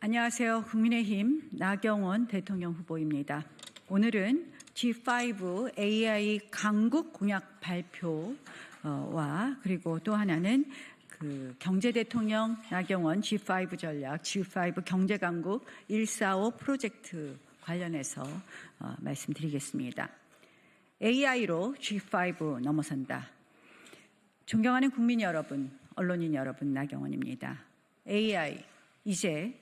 안녕하세요. 국민의힘 나경원 대통령 후보입니다. 오늘은 G5 AI 강국 공약 발표와 그리고 또 하나는 경제대통령 나경원 G5 전략, G5 경제강국 145 프로젝트 관련해서 말씀드리겠습니다. AI로 G5 넘어선다. 존경하는 국민 여러분, 언론인 여러분, 나경원입니다. AI, 이제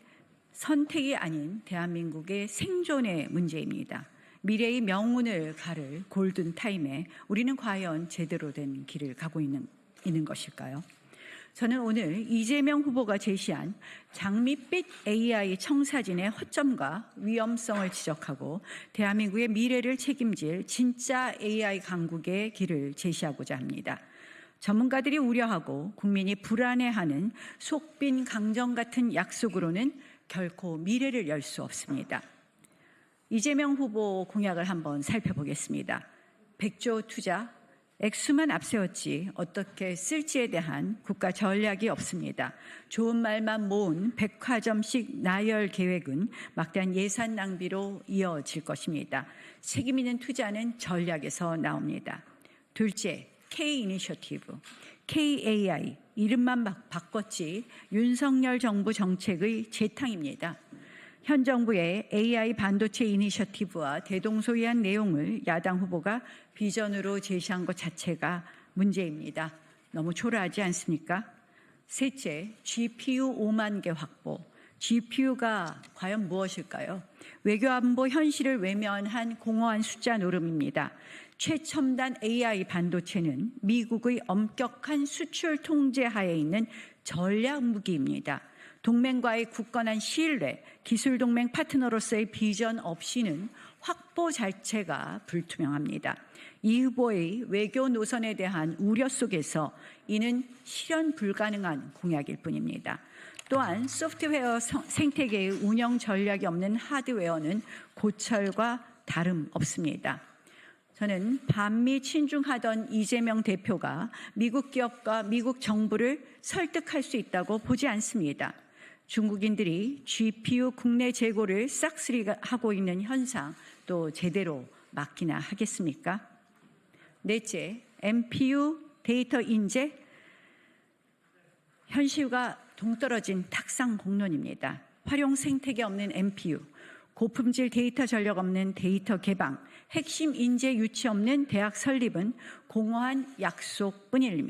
선택이 아닌 대한민국의 생존의 문제입니다. 미래의 명운을 가를 골든타임에 우리는 과연 제대로 된 길을 가고 있는 것일까요? 저는 오늘 이재명 후보가 제시한 장밋빛 AI 청사진의 허점과 위험성을 지적하고 대한민국의 미래를 책임질 진짜 AI 강국의 길을 제시하고자 합니다. 전문가들이 우려하고 국민이 불안해하는 속빈 강정 같은 약속으로는 결코 미래를 열 수 없습니다. 이재명 후보 공약을 한번 살펴보겠습니다. 100조 투자, 액수만 앞세웠지 어떻게 쓸지에 대한 국가 전략이 없습니다. 좋은 말만 모은 백화점식 나열 계획은 막대한 예산 낭비로 이어질 것입니다. 책임 있는 투자는 전략에서 나옵니다. 둘째, K 이니셔티브, KAI, 이름만 바꿨지 윤석열 정부 정책의 재탕입니다. 현 정부의 AI 반도체 이니셔티브와 대동소이한 내용을 야당 후보가 비전으로 제시한 것 자체가 문제입니다. 너무 초라하지 않습니까? 셋째, GPU 5만 개 확보. GPU가 과연 무엇일까요? 외교안보 현실을 외면한 공허한 숫자 노름입니다. 최첨단 AI 반도체는 미국의 엄격한 수출 통제 하에 있는 전략 무기입니다. 동맹과의 굳건한 신뢰, 기술 동맹 파트너로서의 비전 없이는 확보 자체가 불투명합니다. 이 후보의 외교 노선에 대한 우려 속에서 이는 실현 불가능한 공약일 뿐입니다. 또한 소프트웨어 생태계의 운영 전략이 없는 하드웨어는 고철과 다름없습니다. 저는 반미 친중하던 이재명 대표가 미국 기업과 미국 정부를 설득할 수 있다고 보지 않습니다. 중국인들이 GPU 국내 재고를 싹쓸이하고 있는 현상 또 제대로 막기나 하겠습니까? 넷째, MPU 데이터 인재, 현실과 동떨어진 탁상 공론입니다. 활용 생태계 없는 MPU, 고품질 데이터 전력 없는 데이터 개방, 핵심 인재 유치 없는 대학 설립은 공허한 약속뿐입니다.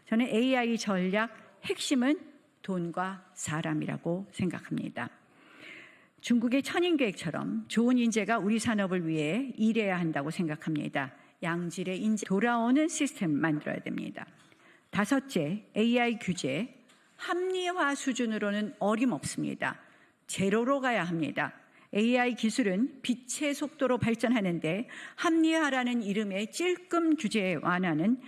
저는 AI 전략 핵심은 돈과 사람이라고 생각합니다. 중국의 천인계획처럼 좋은 인재가 우리 산업을 위해 일해야 한다고 생각합니다. 양질의 인재 돌아오는 시스템 만들어야 됩니다. 다섯째, AI 규제, 합리화 수준으로는 어림없습니다. 제로로 가야 합니다. AI 기술은 빛의 속도로 발전하는데 합리화라는 이름의 찔끔 규제 완화는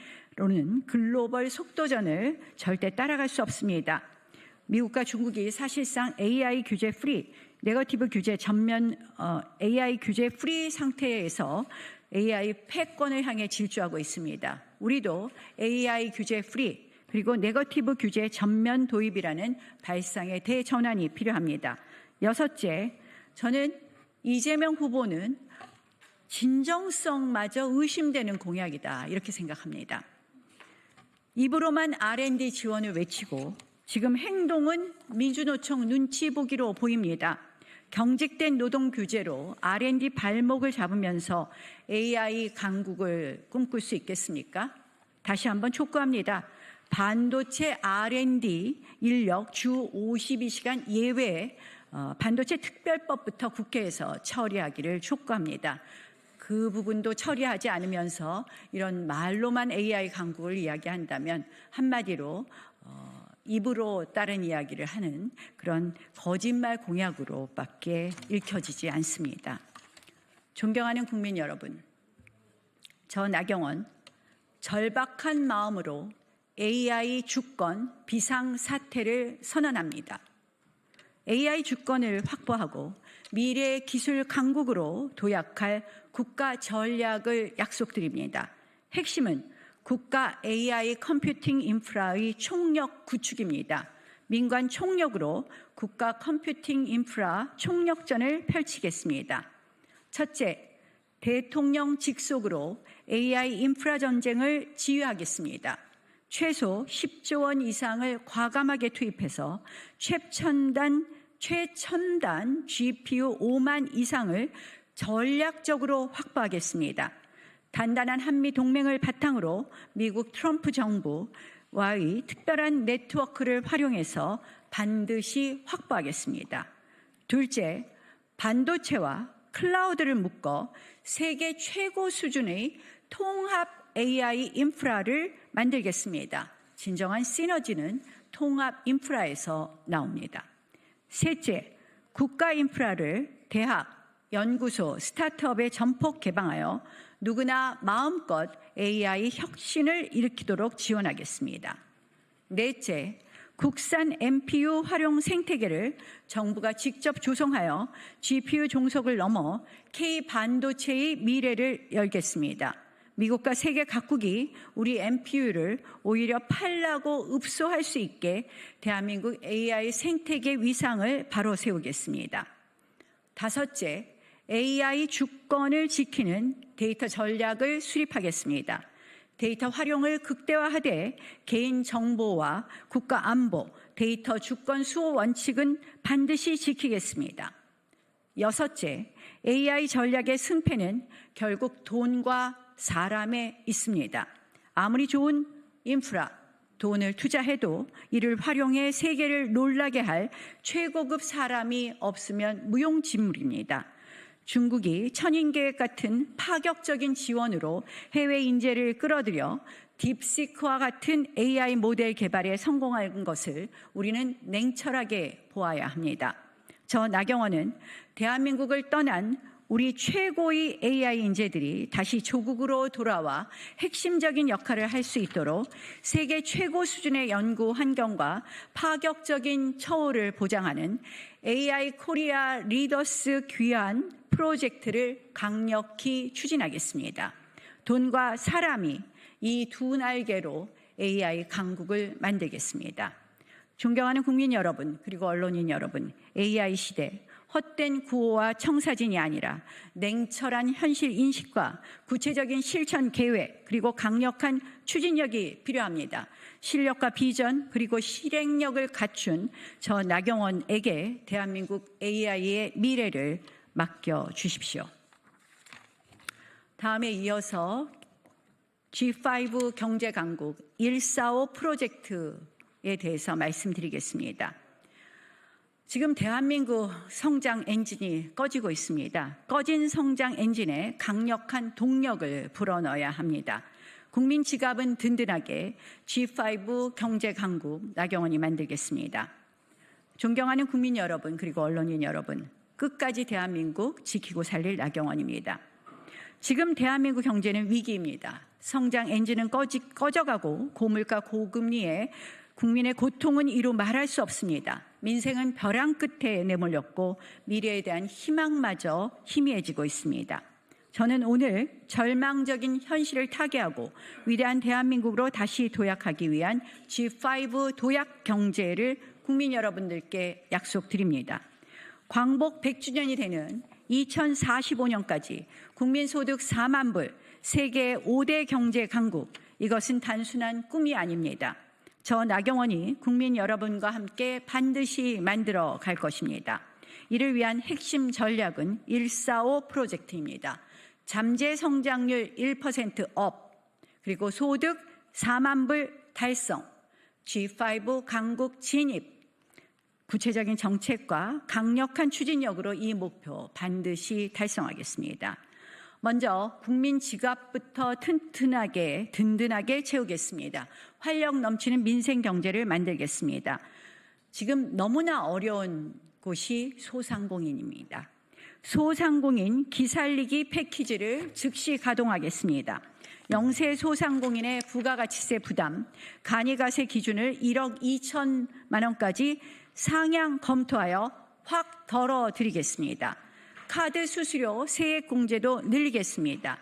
글로벌 속도전을 절대 따라갈 수 없습니다. 미국과 중국이 사실상 AI 규제 프리, 네거티브 규제 전면 AI 규제 프리 상태에서 AI 패권을 향해 질주하고 있습니다. 우리도 AI 규제 프리 그리고 네거티브 규제 전면 도입이라는 발상의 대전환이 필요합니다. 여섯째, 저는 이재명 후보는 진정성마저 의심되는 공약이다 이렇게 생각합니다. 입으로만 R&D 지원을 외치고 지금 행동은 민주노총 눈치 보기로 보입니다. 경직된 노동 규제로 R&D 발목을 잡으면서 AI 강국을 꿈꿀 수 있겠습니까? 다시 한번 촉구합니다. 반도체 R&D 인력 주 52시간 예외 반도체 특별법부터 국회에서 처리하기를 촉구합니다. 그 부분도 처리하지 않으면서 이런 말로만 AI 강국을 이야기한다면 한마디로 입으로 다른 이야기를 하는 그런 거짓말 공약으로밖에 읽혀지지 않습니다. 존경하는 국민 여러분, 저 나경원 절박한 마음으로 AI 주권 비상사태를 선언합니다. AI 주권을 확보하고 미래 기술 강국으로 도약할 국가 전략을 약속드립니다. 핵심은 국가 AI 컴퓨팅 인프라의 총력 구축입니다. 민관 총력으로 국가 컴퓨팅 인프라 총력전을 펼치겠습니다. 첫째, 대통령 직속으로 AI 인프라 전쟁을 지휘하겠습니다. 최소 10조 원 이상을 과감하게 투입해서 최첨단 GPU 5만 이상을 전략적으로 확보하겠습니다. 단단한 한미 동맹을 바탕으로 미국 트럼프 정부와의 특별한 네트워크를 활용해서 반드시 확보하겠습니다. 둘째, 반도체와 클라우드를 묶어 세계 최고 수준의 통합 AI 인프라를 만들겠습니다. 진정한 시너지는 통합 인프라에서 나옵니다. 셋째, 국가 인프라를 대학, 연구소, 스타트업에 전폭 개방하여 누구나 마음껏 AI 혁신을 일으키도록 지원하겠습니다. 넷째, 국산 NPU 활용 생태계를 정부가 직접 조성하여 GPU 종속을 넘어 K-반도체의 미래를 열겠습니다. 미국과 세계 각국이 우리 NPU를 오히려 팔라고 읍소할 수 있게 대한민국 AI 생태계 위상을 바로 세우겠습니다. 다섯째, AI 주권을 지키는 데이터 전략을 수립하겠습니다. 데이터 활용을 극대화하되 개인 정보와 국가 안보, 데이터 주권 수호 원칙은 반드시 지키겠습니다. 여섯째, AI 전략의 승패는 결국 돈과 사람에 있습니다. 아무리 좋은 인프라, 돈을 투자해도 이를 활용해 세계를 놀라게 할 최고급 사람이 없으면 무용지물입니다. 중국이 천인계획 같은 파격적인 지원으로 해외 인재를 끌어들여 딥시크와 같은 AI 모델 개발에 성공한 것을 우리는 냉철하게 보아야 합니다. 저 나경원은 대한민국을 떠난 우리 최고의 AI 인재들이 다시 조국으로 돌아와 핵심적인 역할을 할 수 있도록 세계 최고 수준의 연구 환경과 파격적인 처우를 보장하는 AI 코리아 리더스 귀환 프로젝트를 강력히 추진하겠습니다. 돈과 사람이 이 두 날개로 AI 강국을 만들겠습니다. 존경하는 국민 여러분, 그리고 언론인 여러분, AI 시대 헛된 구호와 청사진이 아니라 냉철한 현실 인식과 구체적인 실천 계획 그리고 강력한 추진력이 필요합니다. 실력과 비전 그리고 실행력을 갖춘 저 나경원에게 대한민국 AI의 미래를 맡겨주십시오. 다음에 이어서 G5 경제강국 145 프로젝트에 대해서 말씀드리겠습니다. 지금 대한민국 성장 엔진이 꺼지고 있습니다. 꺼진 성장 엔진에 강력한 동력을 불어넣어야 합니다. 국민 지갑은 든든하게 G5 경제강국 나경원이 만들겠습니다. 존경하는 국민 여러분 그리고 언론인 여러분, 끝까지 대한민국 지키고 살릴 나경원입니다. 지금 대한민국 경제는 위기입니다. 성장 엔진은 꺼져가고 고물가 고금리에 국민의 고통은 이루 말할 수 없습니다. 민생은 벼랑 끝에 내몰렸고 미래에 대한 희망마저 희미해지고 있습니다. 저는 오늘 절망적인 현실을 타개하고 위대한 대한민국으로 다시 도약하기 위한 G5 도약 경제를 국민 여러분들께 약속드립니다. 광복 100주년이 되는 2045년까지 국민소득 4만 불, 세계 5대 경제 강국, 이것은 단순한 꿈이 아닙니다. 저 나경원이 국민 여러분과 함께 반드시 만들어 갈 것입니다. 이를 위한 핵심 전략은 145 프로젝트입니다. 잠재 성장률 1% 업, 그리고 소득 4만 불 달성, G5 강국 진입, 구체적인 정책과 강력한 추진력으로 이 목표 반드시 달성하겠습니다. 먼저 국민 지갑부터 든든하게 채우겠습니다. 활력 넘치는 민생 경제를 만들겠습니다. 지금 너무나 어려운 곳이 소상공인입니다. 소상공인 기살리기 패키지를 즉시 가동하겠습니다. 영세 소상공인의 부가가치세 부담, 간이가세 기준을 1억 2천만 원까지 상향 검토하여 확 덜어드리겠습니다. 카드 수수료 세액 공제도 늘리겠습니다.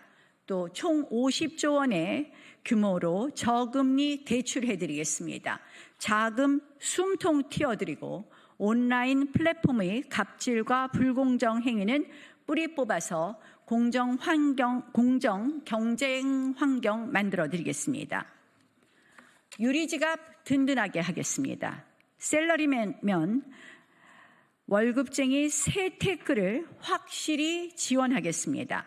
또 총 50조 원의 규모로 저금리 대출해드리겠습니다. 자금 숨통 틔워드리고 온라인 플랫폼의 갑질과 불공정 행위는 뿌리 뽑아서 공정 경쟁 환경 만들어 드리겠습니다. 유리지갑 든든하게 하겠습니다. 셀러리면 월급쟁이 세테크를 확실히 지원하겠습니다.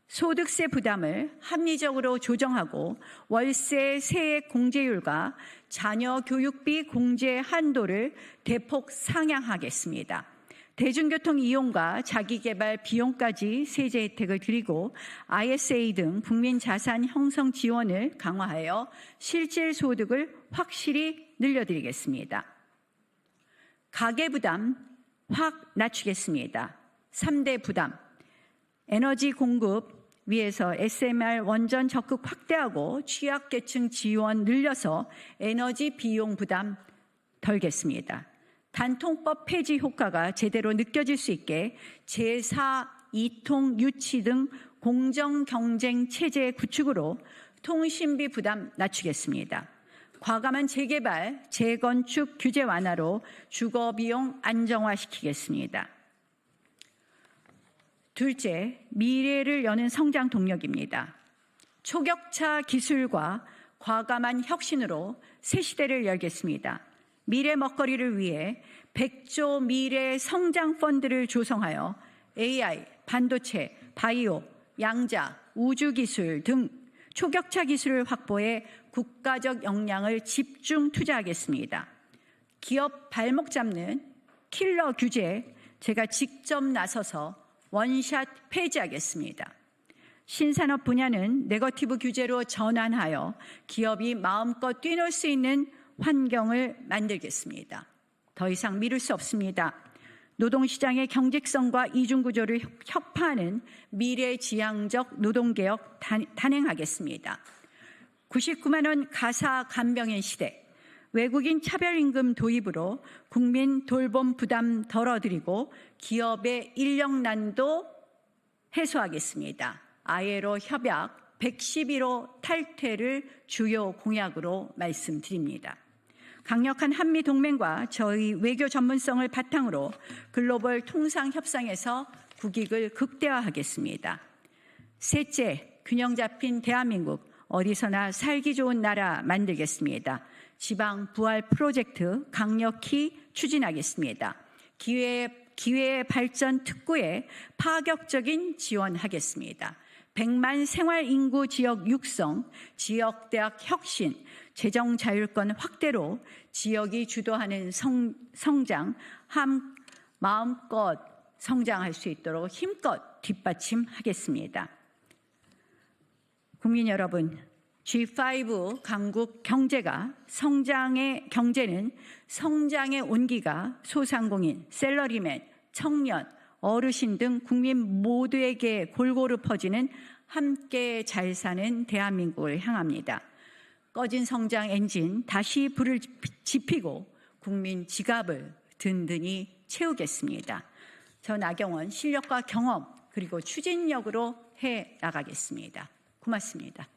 소득세 부담을 합리적으로 조정하고 월세 세액 공제율과 자녀 교육비 공제 한도를 대폭 상향하겠습니다. 대중교통 이용과 자기개발 비용까지 세제 혜택을 드리고 ISA 등 국민 자산 형성 지원을 강화하여 실질 소득을 확실히 늘려드리겠습니다. 가계부담 확 낮추겠습니다. 3대 부담, 에너지 공급 위해서 SMR 원전 적극 확대하고 취약계층 지원 늘려서 에너지 비용 부담 덜겠습니다. 단통법 폐지 효과가 제대로 느껴질 수 있게 제4 이통 유치 등 공정 경쟁 체제 구축으로 통신비 부담 낮추겠습니다. 과감한 재개발, 재건축 규제 완화로 주거 비용 안정화시키겠습니다. 둘째, 미래를 여는 성장 동력입니다. 초격차 기술과 과감한 혁신으로 새 시대를 열겠습니다. 미래 먹거리를 위해 100조 미래 성장 펀드를 조성하여 AI, 반도체, 바이오, 양자, 우주기술 등 초격차 기술을 확보해 국가적 역량을 집중 투자하겠습니다. 기업 발목 잡는 킬러 규제 제가 직접 나서서 원샷 폐지하겠습니다. 신산업 분야는 네거티브 규제로 전환하여 기업이 마음껏 뛰놀 수 있는 환경을 만들겠습니다. 더 이상 미룰 수 없습니다. 노동시장의 경직성과 이중구조를 혁파하는 미래지향적 노동개혁 단행하겠습니다. 99만 원 가사 간병인 시대, 외국인 차별임금 도입으로 국민 돌봄 부담 덜어드리고 기업의 인력난도 해소하겠습니다. ILO 협약 111호 탈퇴를 주요 공약으로 말씀드립니다. 강력한 한미동맹과 저희 외교 전문성을 바탕으로 글로벌 통상협상에서 국익을 극대화하겠습니다. 셋째, 균형 잡힌 대한민국, 어디서나 살기 좋은 나라 만들겠습니다. 지방 부활 프로젝트 강력히 추진하겠습니다. 기회의 발전 특구에 파격적인 지원하겠습니다. 100만 생활인구 지역 육성, 지역대학 혁신, 재정자율권 확대로 지역이 주도하는 성장, 마음껏 성장할 수 있도록 힘껏 뒷받침하겠습니다. 국민 여러분, G5 강국 경제가 경제는 성장의 온기가 소상공인, 셀러리맨, 청년, 어르신 등 국민 모두에게 골고루 퍼지는 함께 잘 사는 대한민국을 향합니다. 꺼진 성장 엔진 다시 불을 지피고 국민 지갑을 든든히 채우겠습니다. 저 나경원 실력과 경험 그리고 추진력으로 해 나가겠습니다. 고맙습니다.